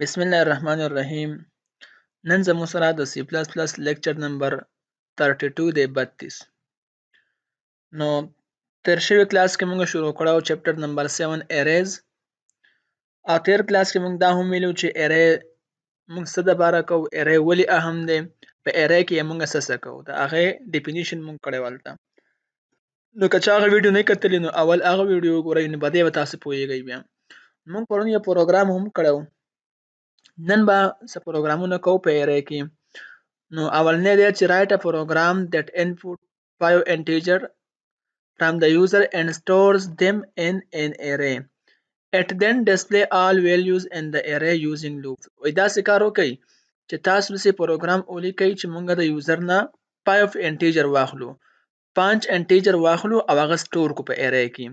بسم الله الرحمن الرحیم. نن زموږ سره د سی پلس پلس لیکچر نمبر 32 دی 32. نو تیر شوی کلاس کې موږ شروع کړو چپټر نمبر 7 اریز. او تیر کلاس کې موږ دا هم ویلو چې اری موږ څه د باره کوو، اری ولې اهم دی، په اری کې موږ څه کوو، د هغه ډیفینیشن موږ کړی ولته. نو که چا هغه ویډیو نه کتلی نو اول هغه ویډیو وګورئ، نو په دې به تاسو پوهیږئ. بیا موږ پرون یو پروګرام هم کړو، نن به څه پروګرامونه کوو په اری کې. نو اولنی دی چې write a program that input 5 integer from the user and stores them in an array. It then display all values in the array using loops. وای داسې کار وکړئ چې تاسو داسې پروګرام ولیکئ چې موږ د یوزر نه 5 انټیجر واخلو، 5 انټیجر واخلو او هغه سټور کو په ارې کې،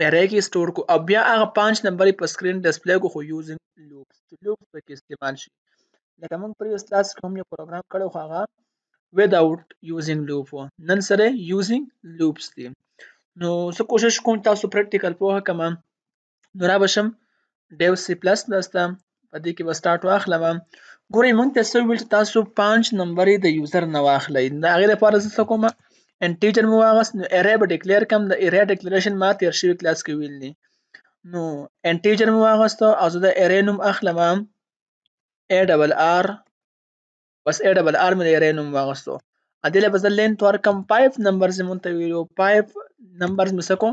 ارې کې سټور کو او بیا هغه 5 نمبر په سکرین ډسپلی کو خو یوزینګ لوپس، لوپس پکې استعمال شي. لکه موږ پریوس کلاس کې هم یو پروګرام کړو خو هغه without using loop و، نن سره using loops دي. نو زه کوشش کوم تاسو پریکټیکل پوهه کما. نو را بشم ډیو سی پلس پلس ته په دې کې به سٹارټ واخلم. ګورئ موږ ته څه ویل چې تاسو 5 نمبر د یوزر نه واخلئ، دا هغه لپاره څه کوم انټیجر مو واغست، نو ارې به ډیکلیئر کم. د ارې ډیکلیریشن ما تیر شوی کلاس کې ویل دي. نو انټیجر مو واغست او زه د ارې نوم اخلم ا ډبل آر، بس ا ډبل آر مې د ارې نوم واغستو. ادله به زه لینت ورکم 5 نمبرز مونږ ته ویلو، 5 نمبرز مې سکو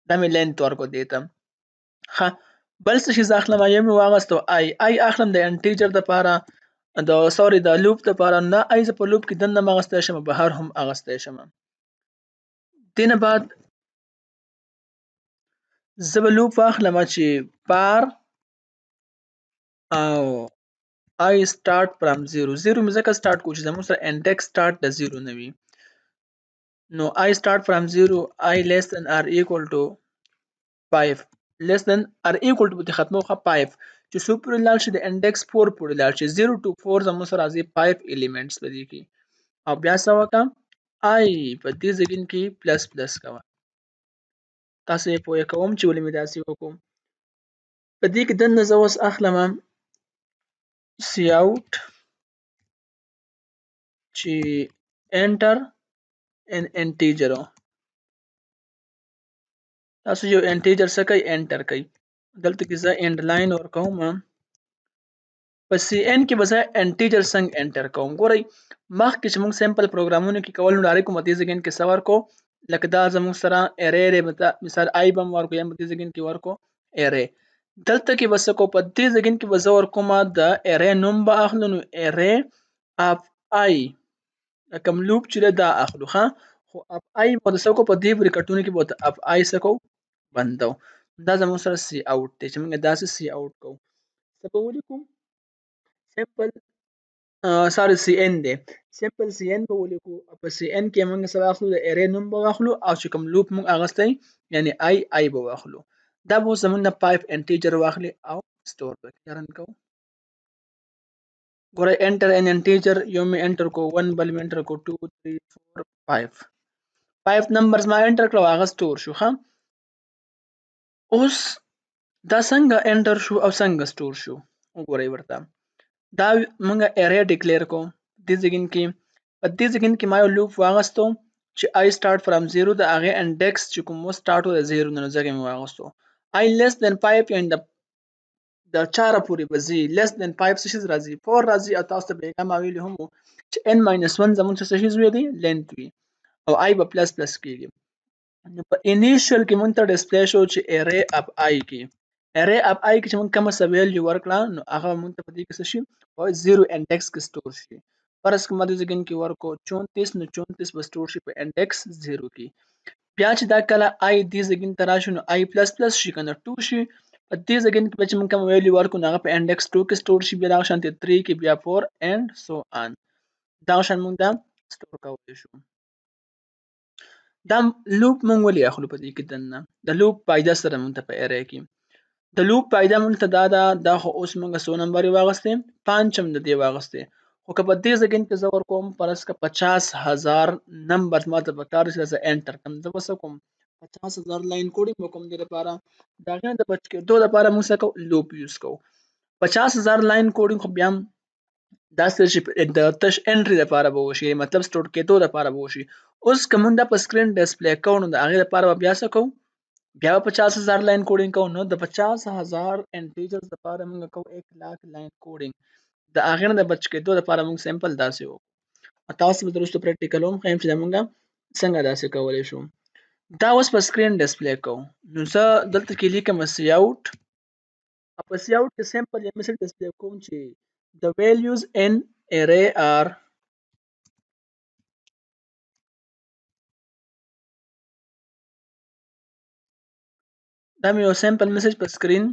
دا مې لینت ورکو دیته. ها بل څه شي اخلم یم واغستو ای اخلم د انټیجر د لپاره، د سوري د لوپ د لپاره نه ای ز په لوپ کې دنه مغسته شم، بهر هم اغسته شم. دینه بعد زه به لوپ واخلم چې بار او I start from 0. 0 مې ځکه start کو چې زموږ سره index start د 0 نه وي. نو I start from 0 I less than or equal to 5 less than or equal to په ختمو خو 5 چې څو پورې لاړ شي د index 4 پورې لاړ شي. 0 to 4 زموږ سره راځي 5 elements په دې کې. او بیا څه وکم I په دې ځګین کې پلس پلس کوم. تاسو یې پوهه کوم چې ولې مې داسې وکم. په دې کې دنه زه اوس اخلم cout چې enter an integer. تاسو یو انټیجر څه کوي انټر کوي. دلته کې زه اند لاین ورکوم، په سی ان کې به زه انټیجر څنګه انټر کوم. ګورئ مخکې چې موږ سمپل پروګرامونه کې کول نو ډایرکټ کوم دې ځګین کې څه ورکو، لکه دا زموږ سره ارې مثال آی بم ورکو یا دې ځګین کې ورکو ارې. دلته کې بس کو په دې ځګین کې به زه ورکوم د ارې نوم به اخلو، نو ارې اف آی کوم لوپ چې دا اخلو. ها خو اف آی په دسه کو په دې بریکټونو کې به اف آی سکو بندو. دا زموږ سره سی اوټ دی چې موږ داسې سی اوټ کوو. څه به ولیکو سمپل سوري سی ان دی، سمپل سی ان به ولیکو. په سی ان کې موږ سره اخلو د ارې نوم به واخلو او چې کوم لوپ موږ اغستی یعنی آی به واخلو. دا به زموږ نه 5 انټیجر واخلي او سٹور وکړي. رن کوو. ګورئ انټر ان انټیجر یو مې انټر کو 1 بل مې انټر کو 2 3 4 5 5 نمبرز ما انټر کړو هغه سٹور شو. ها اوس دا څنګه انټر شو او څنګه سٹور شو وګورئ. ورته دا موږ ارې ډیکلیئر کو دې ځګین کې، په دې ځګین کې ما یو لوپ واغستو چې I start from 0 د هغه انډیکس چې کوم سٹارټ و د 0 نه ځکه مې واغستو. I less than 5 یعنی د 4 پورې بزي less than 5 څه راځي 4 راځي. او تاسو ته بیګه ما ویل هم چې n-1 زموږ څه شي زوی دی لینث وي او I به پلس پلس کیږي. نو په انیشل کې مونږ ته ډسپلی شو چې ارې اف آی کې، ارې اف آی کې چې مونږ کوم څه ویلیو ورکړه نو هغه مونږ ته په دې کې څه شي او 0 انډیکس کې سٹور شي. فرض کوم د ځګین کې ورکو 34 نو 34 به سٹور شي په انډیکس 0 کې. بیا چې دا کله آی دې ځګین ته راشي نو آی پلس پلس شي کنه 2 شي. په دې ځګین کې چې مونږ کوم ویلیو ورکو هغه په انډیکس 2 کې سٹور شي. بیا دا شانتي 3 کې بیا 4 and so on. دا شان مونږ دا سٹور کولی شو. دا لوپ مونږ ولې اخلو په دې کې دنه د لوپ پایده سره مونږ ته په ارې کې د لوپ پایده مونږ ته دا خو اوس مونږ 100 نمبر واغسته 5 هم د دې واغسته. خو که په دې ځګین کې زه ورکوم پرس کا 50000 نمبر ماته په کار چې زه انټر کوم زه وس کوم 50000 لاین کوډینګ وکوم د لپاره دا غن د بچ کې دوه لپاره موږ سکو لوپ یوز کوو. 50,000 لاین کوډینګ خو بیا هم دا څه چې د تش انټري لپاره به وشي، مطلب سټور کېدو لپاره به وشي. اوس که موږ دا په سکرین ډسپلی کوو نو د هغې لپاره به بیا څه کوو، بیا به 50,000 لاین کوډینګ کوو. نو د 50,000 انټیجرز لپاره موږ کوو 1,00,000 لاین کوډینګ. د هغې نه د بچ کېدو لپاره موږ سمپل داسې وکړو. تاسو به وروسته پریکټیکل هم ښیم چې موږ څنګه داسې کولی شو. دا اوس په سکرین ډسپلی کوو. نو زه دلته کې لیکم سی آوټ. په سی آوټ کې سمپل یو میسج ډسپلی کوم چې the values in array are دا مې یو سمپل میسج په سکرین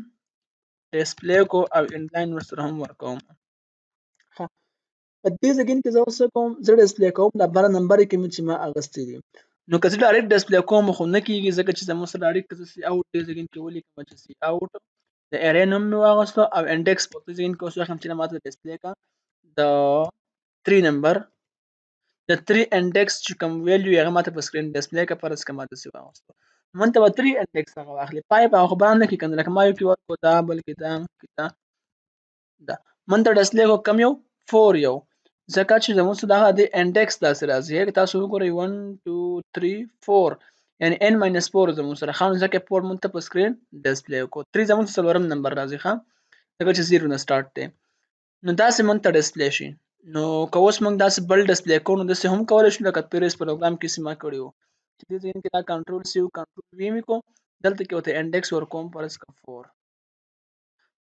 ډسپلی کو او انلاین ورسره هم ورکوم. په دې ځای کې زه اوس څه کوم، زه ډسپلی کوم د بره نمبر کې مې چې ما اغوستي دي. نو که زه ډایرکټ ډسپلی کوم خو نه کېږي، ځکه چې زموږ سره ډایرکټ که زه سی آوټ دې ځای کې ولیکم چې سی آوټ د ارې نوم مې واغوستو او انډیکس په دې ځای کې اوس واخلم چې ماته ډسپلی کا د 3 نمبر د 3 انډیکس چې کوم ویلیو هغه ماته په سکرین ډسپلی کا فرض کړه ماته سی واغوستو. مونږ ته به 3 انډیکس هغه واخلي پایپ او خبران نه کې کنه لکه ما یو کې ورکو دا بلکې دا مونږ ته ډسپلی کو کم یو 4 یو، ځکه چې زموږ څخه دغه د انډیکس داسې راځي. تاسو وګورئ 1 2 3 4 یعنی n - 4 زموږ سره خان، ځکه 4 مونږ ته په سکرین ډسپلی کو. 3 زموږ څلورم نمبر راځي ښه، ځکه چې 0 نه سٹارټ دی. نو داسې مونږ ته ډسپلی شي. نو که اوس مونږ داسې بل ډسپلی کوو نو داسې هم کولی شو لکه پریس پروګرام کې چې ما کړي وو چې دې ځای کې دا کنټرول سی او کنټرول وی مې کو، دلته کې ورته انډیکس ورکوم فرض کړه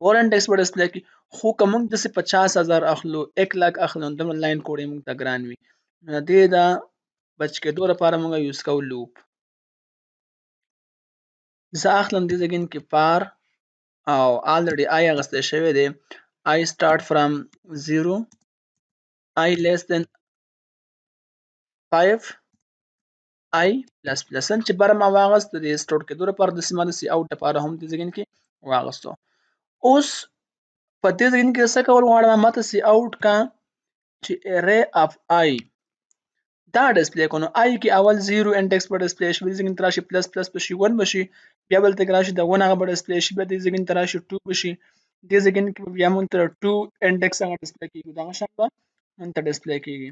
4 انډیکس به ډسپلی کړي. خو که موږ داسې 50,000 اخلو 1,00,000 اخلو نو دومره لاین کوډینګ موږ ته ګران وي. نو د دې د بچ کېدو لپاره موږ یوز کوو لوپ. زه اخلم دې ځای کې پار او already I اغستی شوی دی. I start from 0 I less than 5 I plus plus چې بره ما واغست د سټور کېدو لپاره د سیمه د سی آوټ لپاره هم دې ځای کې واغستو. اوس په دې ځای کې څه کول غواړم، ماته سی آوټ کا چې array of I دا ډسپلی کو. نو I کې اول 0 انډیکس په ډسپلی شي، دې ځای کې راشي پلس پلس بشي 1 بشي، بیا بل ته راشي د 1 هغه په ډسپلی شي، بیا دې ځای کې راشي 2 بشي، دې ځای کې بیا مونږ ته 2 انډیکس هغه ډسپلی کیږي، دا شان به مونږ ته ډسپلی کیږي.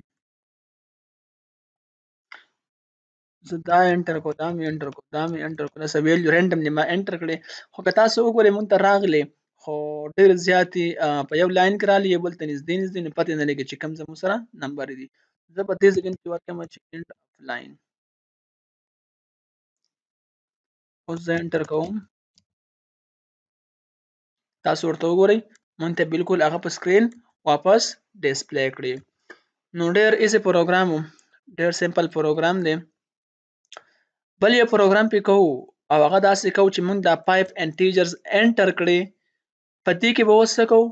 زه دا انټر کو، دا مې انټر کو، دا مې انټر کو، دا ویلیو رینډملی ما انټر کړي. خو که تاسو وګورئ مونږ ته راغلي خو ډېر زیاتې په یو لاین کې راغلي، یو بل ته نږدې نږدې، نو پته نه لګي چې کوم زموږ سره نمبر دي. زه په دې ځای کې ورکوم چې انټ اف لاین. اوس زه انټر کوم، تاسو ورته وګورئ مونږ ته بالکل هغه په سکرین واپس ډسپلی کړي. نو ډېر ایزي پروګرام و، ډېر سمپل پروګرام دی. بل یو پروګرام پې کوو او هغه داسې کوو چې مونږ دا 5 انټیجرز انټر کړي. په دې کې به اوس څه کوو،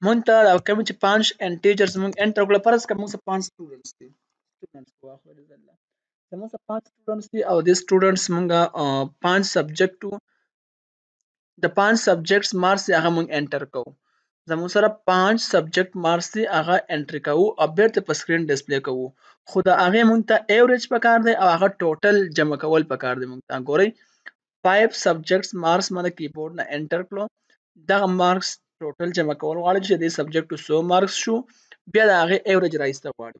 مونږ ته دا کوم چې 5 انټیجرز مونږ انټر کړل، فرض کړه مونږ سره 5 سټوډنټس دي، زموږ سره 5 سټوډنټس دي او دې سټوډنټس مونږه 5 سبجیکټ د 5 سبجیکټس مارکس هغه مونږ انټر کوو. زموږ سره 5 سبجیکټ مارکس دي هغه انټر کوو او بیرته په سکرین ډسپلی کوو. خو د هغې مونږ ته ایوریج پکار دی او هغه ټوټل جمع کول پکار دی. مونږ ته ګورئ 5 سبجیکټس مارکس ما د کیبورډ نه انټر کړو، دغه مارکس ټوټل جمع کول غواړي چې د سبجیکټو 100 مارکس شو، بیا د هغې ایوریج رایسته غواړي.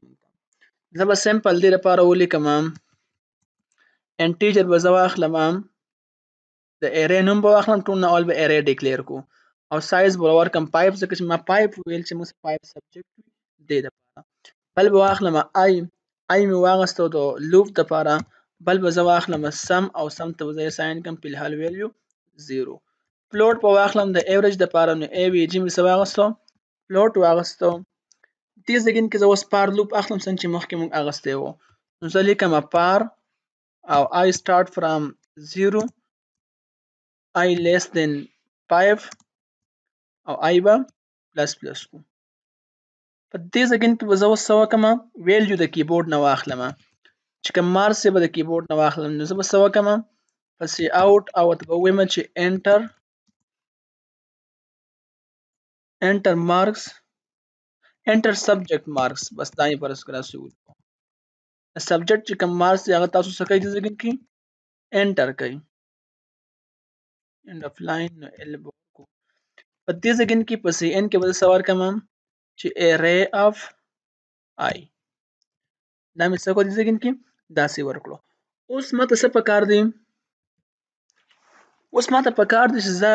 زه به سمپل دې لپاره ولیکم انټیجر به زه واخلم د ارې نوم به واخلم، ټول نه اول به ارې ډیکلیئر کو او سایز به ورکم 5 ځکه چې ما 5 ویل چې موږ 5 سبجیکټ دې لپاره. بل به واخلم I مې واغستو د لوپ لپاره، بل به زه واخلم سم او سم ته به زه اساین کړم په الحال ویلیو 0. پلوټ به واخلم د ایوریج لپاره، نو ای وی جی مې څه واغستو پلوټ واغستو. دې ځای کې زه اوس پار لوپ اخلم څنګه چې مخکې موږ اغستی وو. نو زه لیکم پار او I start from 0 I less than 5 او I به پلس پلس کو. په دې ځای کې به زه اوس څه وکړم، ویلیو د کیبورډ نه واخلم چې کوم مارکس یې به د کیبورډ نه واخلم. نو زه به څه وکړم په سی آوټ او ورته به ووایم چې انټر مارکس انټر سبجیکټ مارکس، بس دا یې فرض کړه داسې ولیکو. د سبجیکټ چې کوم مارکس دی هغه تاسو څه کوئ دې ځای کې انټر کوئ. end of line نو ال به وکړو. په دې ځای کې په سی ان کې به زه څه ورکړم چې array of I دا مې څه کړو دې ځای کې داسې ورکړو. اوس ماته څه پکار دی؟ اوس ماته پکار دی چې زه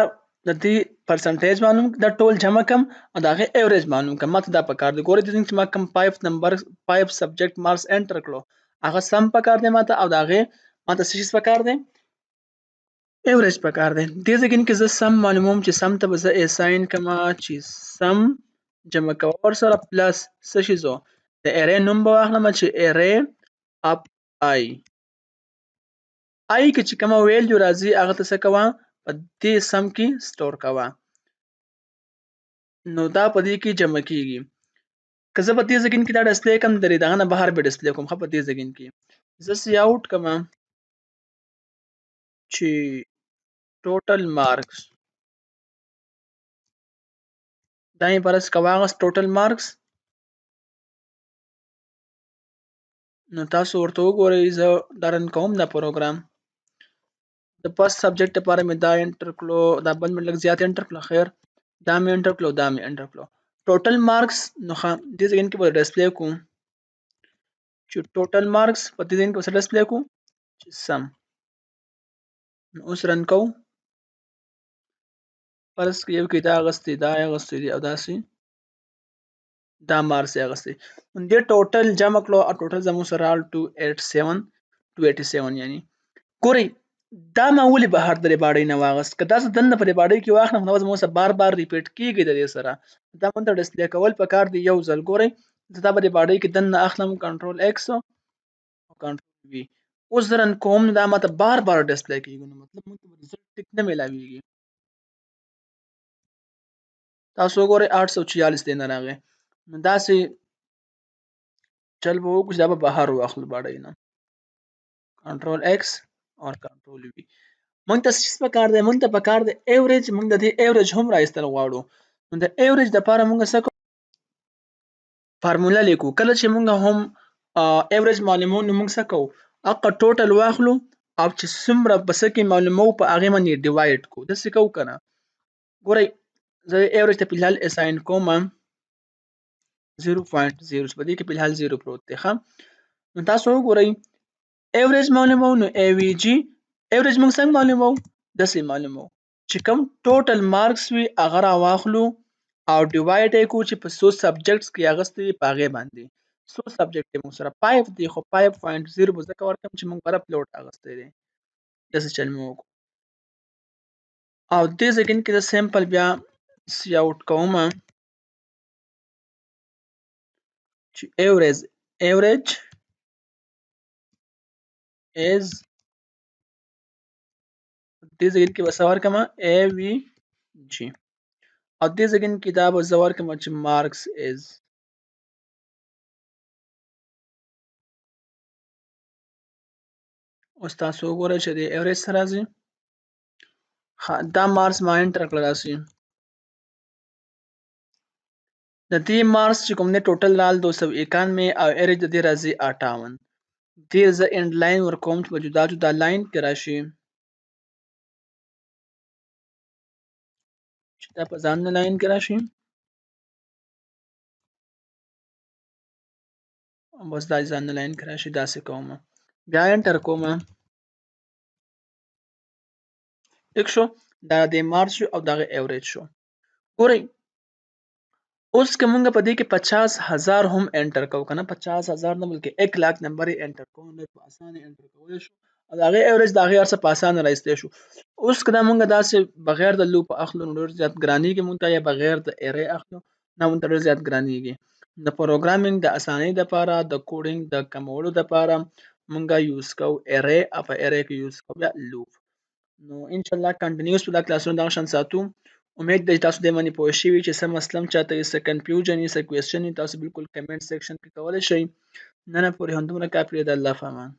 د دې پرسنټیج معلوم دا ټول جمع کم او د هغې ایوریج معلوم کم. ماته دا پکار دی. ګورئ دلته چې ما کوم 5 نمبر 5 سبجیکټ مارکس انټر کړو هغه سم پکار دی ماته او د هغې ماته څه شی پکار دی؟ ایوریج پکار دی. دې ځای کې زه سم معلوموم چې سم ته به زه اساین کما چې سم جمع کوه ورسره پلس څه شي زو د ارې نوم به واخلم چې ارې اپ آی آی کې چې کومه ویلیو راځي هغه ته څه کوه په دې سم کې سټور کوه نو دا په دې کې جمع کیږي. که زه په دې ځای کې دا ډسپلی کوم درې دغه نه بهر به ډسپلی کوم. ښه په دې ځای کې زه سی آوټ کوم چې ټوټل مارکس دا یې پرس کواغس ټوټل مارکس نو تاسو ورته وګورئ. زه دا رن کوم دا پروګرام د فرست سبجیکټ لپاره مې دا انټر کړو دا بل مې لږ زیات انټر کړو خیر دا مې انټر کړو دا مې انټر کړو ټوټل مارکس نو دې ځای کې به ډسپلی کوم چې ټوټل مارکس په دې ځای کې به ډسپلی کوم چې سم. نو اوس رن کوم فرض یو کې دا اغستې دا اغستې دي او داسې دا مارکس یې اغستې دې ټوټل جمع کړو او ټوټل زموږ سره 287 یعنی ګورئ دا ما ولې بهر د ریباډۍ نه واغست که داسې دننه په ریباډۍ کې واخلم نو زموږ سره بار بار ریپیټ کیږي د دې سره دا مونږ ته ډسپلی کول پکار دی یو ځل. ګورئ زه دا په ریباډۍ کې دننه اخلم کنټرول ایکس او کنټرول وي اوس زه رن کوم دا ماته بار بار ډسپلی کیږي نو مطلب مونږ ته رزلټ ټیک نه میلاویږي. تاسو وګورئ 846 دی نه راغی نو داسې چل به وکړو چې دا به بهر واخلو باډۍ نه کنټرول ایکس او کنټرول وي. مونږ ته څه پکار دی؟ مونږ ته پکار دی ایوریج. مونږ د دې ایوریج هم راایستل غواړو نو د ایوریج لپاره مونږ څه کوو فارموله لیکو. کله چې مونږ هم ایوریج معلومو نو مونږ څه کوو هغه ټوټل واخلو او چې څومره په څه کې معلومو په هغې باندې ډیوایډ کوو داسې کوو که نه. ګورئ زه ایوریج ته فلحال اساین کوم 0.0 چې په دې کې فلحال 0 پروت دی. ښه نو تاسو وګورئ ایوریج معلومو نو ای وی جی ایوریج موږ څنګه معلومو داسې معلومو چې کوم ټوټل مارکس وي هغه راواخلو او ډیوایډ یې کوو چې په څو سبجیکټس کې اغستې وي په هغې باندې څو سبجیکټ یې موږ سره 5 دی خو 5.0 به ځکه ورکړم چې موږ بره پلوټ اغستی دی داسې چل مې وکړو او دې ځای کې زه سمپل بیا سی آوټ کوم چې ایوریج is دې ځای کې به څه ورکړم ای وی جی او دې ځای کې دا به زه ورکړم چې مارکس is اوس تاسو وګورئ چې د ایوریج څه راځي. دا مارکس ما انټر کړل راسي د دې مارکس چې کوم دی ټوټل رال 291 او ایوریج د دې راځي 58. دې زه انډ لاین ورکوم چې په جدا جدا لاین کې راشي چې دا په ځان لاین کې راشي بس دا ځان لاین کې راشي داسې کوم بیا انټر کوم ټیک شو دا د مارکس شو او دغه ایوریج شو. ګورئ اوس که مونږ په دې کې 50,000 هم انټر کوو کنه 50,000 نه بلکې 1 लाख نمبر یې انټر کوو نو په اسانه انټر کولی شو او د هغې ایوریج د هغې هر څه په اسانه رایستی شو. اوس که دا مونږ داسې بغیر د لوپ اخلو نو ډېر زیات ګرانیږي مونږ ته یا بغیر د ارې اخلو نه مونږ ته ډېر زیات ګرانیږي. د پروګرامینګ د اسانۍ دپاره د کوډینګ د کمولو دپاره مونږ یوز کوو ارې او په ارې کې یوز کوو بیا لوپ. نو انشاءالله کنټینیوس به دا کلاسونه دغه شان ساتو. امید دی تاسو دې باندې پوه شوي چې څه مسله چاته یې څه کنفیوژن یې څه کوېسچن یې تاسو بالکل کمنټ سیکشن کې کولی شئ. نن پورې همدومره کافي دی. د الله په امان.